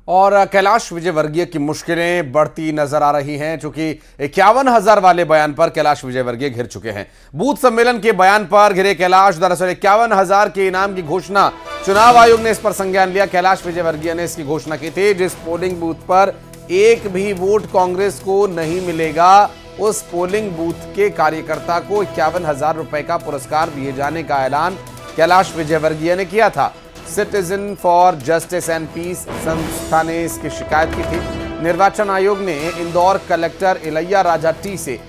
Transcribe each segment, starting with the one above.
और कैलाश विजयवर्गीय की मुश्किलें बढ़ती नजर आ रही हैं, चूंकि 51,000 वाले बयान पर कैलाश विजयवर्गीय घिर चुके हैं। बूथ सम्मेलन के बयान पर घिरे कैलाश दरअसल 51,000 के इनाम की घोषणा चुनाव आयोग ने इस पर संज्ञान लिया। कैलाश विजयवर्गीय ने इसकी घोषणा की थी, जिस पोलिंग बूथ पर एक भी वोट कांग्रेस को नहीं मिलेगा उस पोलिंग बूथ के कार्यकर्ता को 51,000 रुपए का पुरस्कार दिए जाने का ऐलान कैलाश विजयवर्गीय ने किया था। Citizen for justice and peace संस्था ने इसकी शिकायत की थी। निर्वाचन आयोग ने इंदौर कलेक्टर इलैया राजा टी से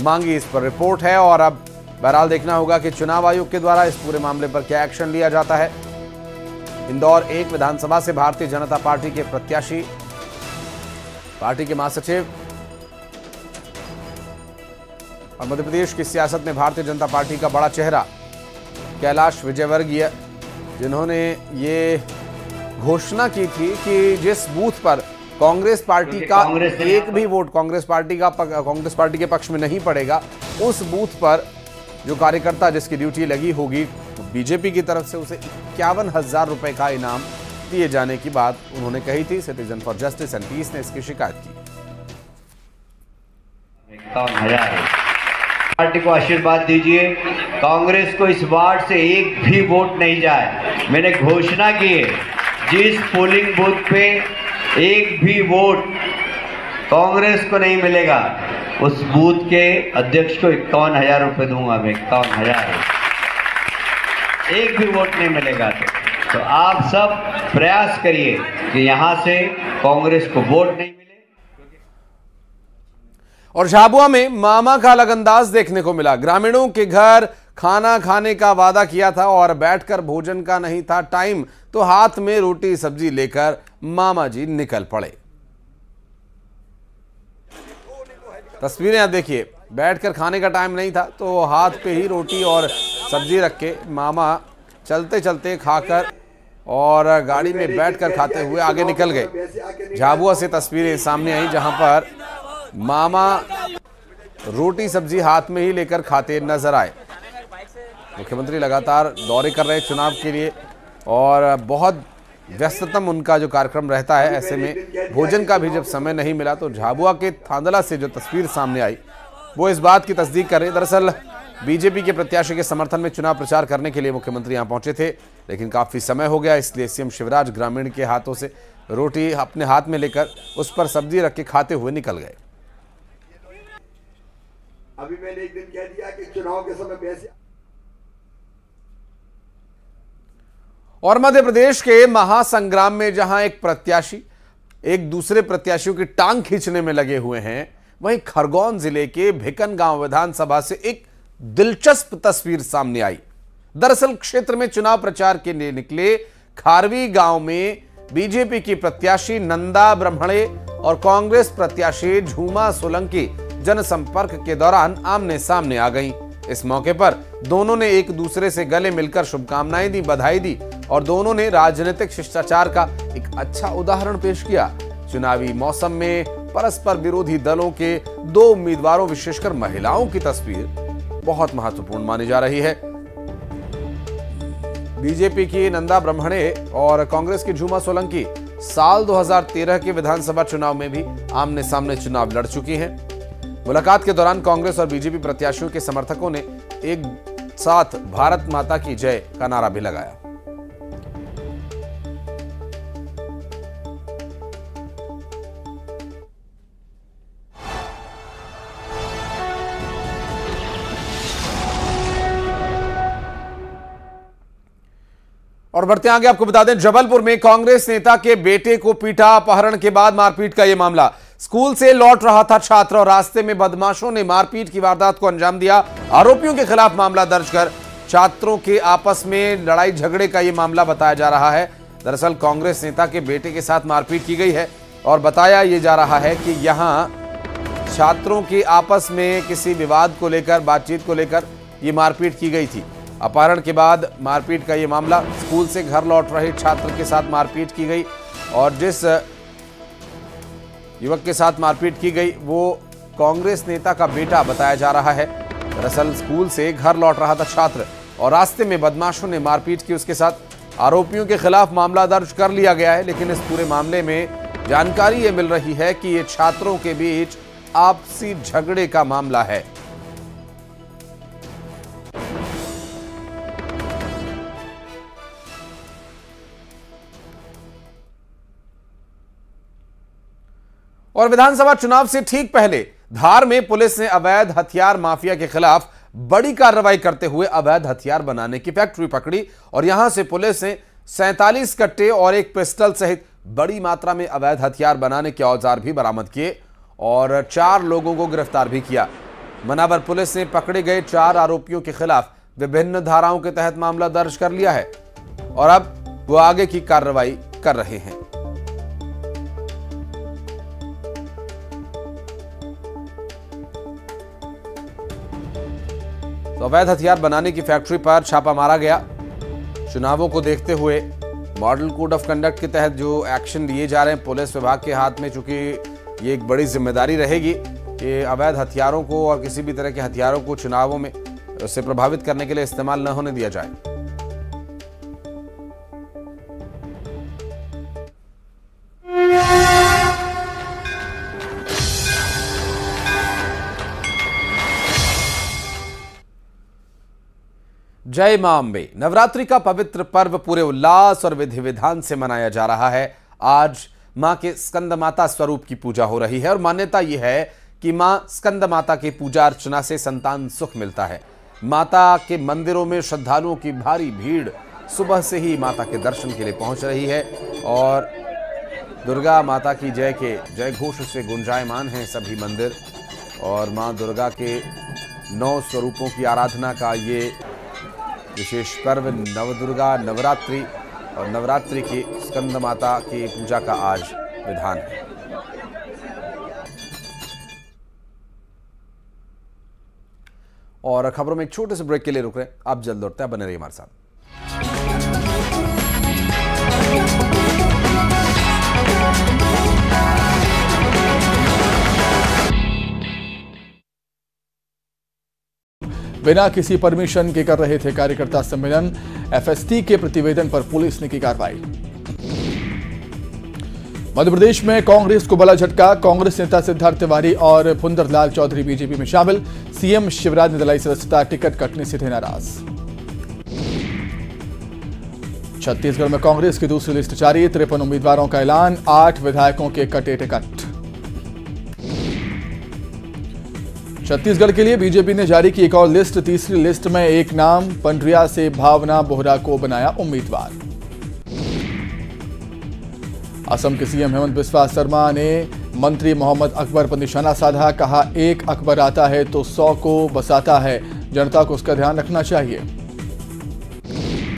मांगी इस पर रिपोर्ट है और अब बहरहाल देखना होगा कि चुनाव आयोग के द्वारा इस पूरे मामले पर क्या एक्शन लिया जाता है। इंदौर 1 विधानसभा से भारतीय जनता पार्टी के प्रत्याशी, पार्टी के महासचिव और मध्य प्रदेश की सियासत में भारतीय जनता पार्टी का बड़ा चेहरा कैलाश विजयवर्गीय, जिन्होंने ये घोषणा की थी कि जिस बूथ पर कांग्रेस पार्टी का एक भी वोट कांग्रेस पार्टी के पक्ष में नहीं पड़ेगा, उस बूथ पर जो कार्यकर्ता जिसकी ड्यूटी लगी होगी बीजेपी की तरफ से उसे 51,000 रुपए का इनाम दिए जाने की बात उन्होंने कही थी। Citizen for justice and peace ने इसकी शिकायत की। पार्टी को आशीर्वाद दीजिए, कांग्रेस को इस वार्ड से एक भी वोट नहीं जाए। मैंने घोषणा की है, जिस पोलिंग बूथ पे एक भी वोट कांग्रेस को नहीं मिलेगा उस बूथ के अध्यक्ष को 51,000 रुपए दूंगा मैं। 51,000, एक भी वोट नहीं मिलेगा तो आप सब प्रयास करिए कि यहां से कांग्रेस को वोट नहीं मिले। और झाबुआ में मामा का अलग अंदाज देखने को मिला। ग्रामीणों के घर खाना खाने का वादा किया था और बैठकर भोजन का नहीं था टाइम, तो हाथ में रोटी सब्जी लेकर मामा जी निकल पड़े। तस्वीरें आप देखिए, बैठकर खाने का टाइम नहीं था तो हाथ पे ही रोटी और सब्जी रख के मामा चलते चलते खाकर और गाड़ी में बैठकर खाते हुए आगे निकल गए। झाबुआ से तस्वीरें सामने आई जहां पर मामा रोटी सब्जी हाथ में ही लेकर खाते नजर आए। मुख्यमंत्री लगातार दौरे कर रहे चुनाव के लिए और बहुत व्यस्ततम उनका जो कार्यक्रम रहता है, ऐसे में भोजन का भी जब समय नहीं मिला तो झाबुआ के थांदला से जो तस्वीर सामने आई वो इस बात की तस्दीक कर रही। दरअसल बीजेपी के प्रत्याशी के समर्थन में चुनाव प्रचार करने के लिए मुख्यमंत्री यहां पहुंचे थे, लेकिन काफी समय हो गया, इसलिए सीएम शिवराज ग्रामीण के हाथों से रोटी अपने हाथ में लेकर उस पर सब्जी रख के खाते हुए निकल गए। अभी मैंने एक दिन कह दिया कि चुनाव के समय पैसे। और मध्य प्रदेश के महासंग्राम में जहां एक प्रत्याशी एक दूसरे प्रत्याशियों की टांग खींचने में लगे हुए हैं, वहीं खरगोन जिले के भिकन गांव विधानसभा से एक दिलचस्प तस्वीर सामने आई। दरअसल क्षेत्र में चुनाव प्रचार के लिए निकले खारवी गांव में बीजेपी की प्रत्याशी नंदा ब्रह्मणे और कांग्रेस प्रत्याशी झूमा सोलंकी जनसंपर्क के दौरान आमने सामने आ गईं। इस मौके पर दोनों ने एक दूसरे से गले मिलकर शुभकामनाएं दी, बधाई दी और दोनों ने राजनीतिक शिष्टाचार का एक अच्छा उदाहरण पेश किया। चुनावी मौसम में परस्पर विरोधी दलों के 2 उम्मीदवारों विशेषकर महिलाओं की तस्वीर बहुत महत्वपूर्ण मानी जा रही है। बीजेपी की नंदा ब्रह्मणे और कांग्रेस की झूमा सोलंकी साल 2013 के विधानसभा चुनाव में भी आमने सामने चुनाव लड़ चुकी हैं। मुलाकात के दौरान कांग्रेस और बीजेपी प्रत्याशियों के समर्थकों ने एक साथ भारत माता की जय का नारा भी लगाया। और बढ़ते आगे आपको बता दें, जबलपुर में कांग्रेस नेता के बेटे को पीटा, अपहरण के बाद मारपीट का यह मामला। स्कूल से लौट रहा था छात्र और रास्ते में बदमाशों ने मारपीट की वारदात को अंजाम दिया। आरोपियों के खिलाफ मामला दर्ज कर छात्रों के आपस में लड़ाई झगड़े का यह मामला बताया जा रहा है। दरअसल कांग्रेस नेता के बेटे के साथ मारपीट की गई है और बताया यह जा रहा है कि यहां छात्रों के आपस में किसी विवाद को लेकर, बातचीत को लेकर यह मारपीट की गई थी। अपहरण के बाद मारपीट का यह मामला, स्कूल से घर लौट रहे छात्र के साथ मारपीट की गई और जिस युवक के साथ मारपीट की गई वो कांग्रेस नेता का बेटा बताया जा रहा है। दरअसल स्कूल से घर लौट रहा था छात्र और रास्ते में बदमाशों ने मारपीट की उसके साथ। आरोपियों के खिलाफ मामला दर्ज कर लिया गया है, लेकिन इस पूरे मामले में जानकारी ये मिल रही है कि ये छात्रों के बीच आपसी झगड़े का मामला है। और विधानसभा चुनाव से ठीक पहले धार में पुलिस ने अवैध हथियार माफिया के खिलाफ बड़ी कार्रवाई करते हुए अवैध हथियार बनाने की फैक्ट्री पकड़ी और यहां से पुलिस ने 47 कट्टे और एक पिस्टल सहित बड़ी मात्रा में अवैध हथियार बनाने के औजार भी बरामद किए और 4 लोगों को गिरफ्तार भी किया। मनावर पुलिस ने पकड़े गए 4 आरोपियों के खिलाफ विभिन्न धाराओं के तहत मामला दर्ज कर लिया है और अब वो आगे की कार्रवाई कर रहे हैं। तो अवैध हथियार बनाने की फैक्ट्री पर छापा मारा गया। चुनावों को देखते हुए मॉडल कोड ऑफ कंडक्ट के तहत जो एक्शन लिए जा रहे हैं पुलिस विभाग के हाथ में, चूंकि ये एक बड़ी जिम्मेदारी रहेगी कि अवैध हथियारों को और किसी भी तरह के हथियारों को चुनावों में उससे प्रभावित करने के लिए इस्तेमाल न होने दिया जाए। जय मां अम्बे। नवरात्रि का पवित्र पर्व पूरे उल्लास और विधि विधान से मनाया जा रहा है। आज मां के स्कंद माता स्वरूप की पूजा हो रही है और मान्यता यह है कि मां स्कंद माता की पूजा अर्चना से संतान सुख मिलता है। माता के मंदिरों में श्रद्धालुओं की भारी भीड़ सुबह से ही माता के दर्शन के लिए पहुंच रही है और दुर्गा माता की जय के जय घोष से गुंजायमान हैं सभी मंदिर और मां दुर्गा के 9 स्वरूपों की आराधना का ये विशेष पर्व नवदुर्गा नवरात्रि और नवरात्रि की स्कंद माता की पूजा का आज विधान है। और खबरों में एक छोटे से ब्रेक के लिए रुक रहे हैं, आप जल्द लौटते हैं, बने रहिए हमारे साथ। बिना किसी परमिशन के कर रहे थे कार्यकर्ता सम्मेलन। एफएसटी के प्रतिवेदन पर पुलिस ने की कार्रवाई। मध्य प्रदेश में कांग्रेस को बड़ा झटका। कांग्रेस नेता सिद्धार्थ तिवारी और फुंदरलाल चौधरी बीजेपी में शामिल। सीएम शिवराज ने दिलाई सदस्यता, टिकट कटने से थे नाराज। छत्तीसगढ़ में कांग्रेस की दूसरी लिस्ट जारी। 53 उम्मीदवारों का ऐलान, 8 विधायकों के कटे टिकट। छत्तीसगढ़ के लिए बीजेपी ने जारी की एक और लिस्ट। तीसरी लिस्ट में एक नाम, पंडरिया से भावना बोहरा को बनाया उम्मीदवार। असम के सीएम हेमंत बिस्वा शर्मा ने मंत्री मोहम्मद अकबर पर निशाना साधा। कहा, एक अकबर आता है तो 100 को बसाता है, जनता को उसका ध्यान रखना चाहिए।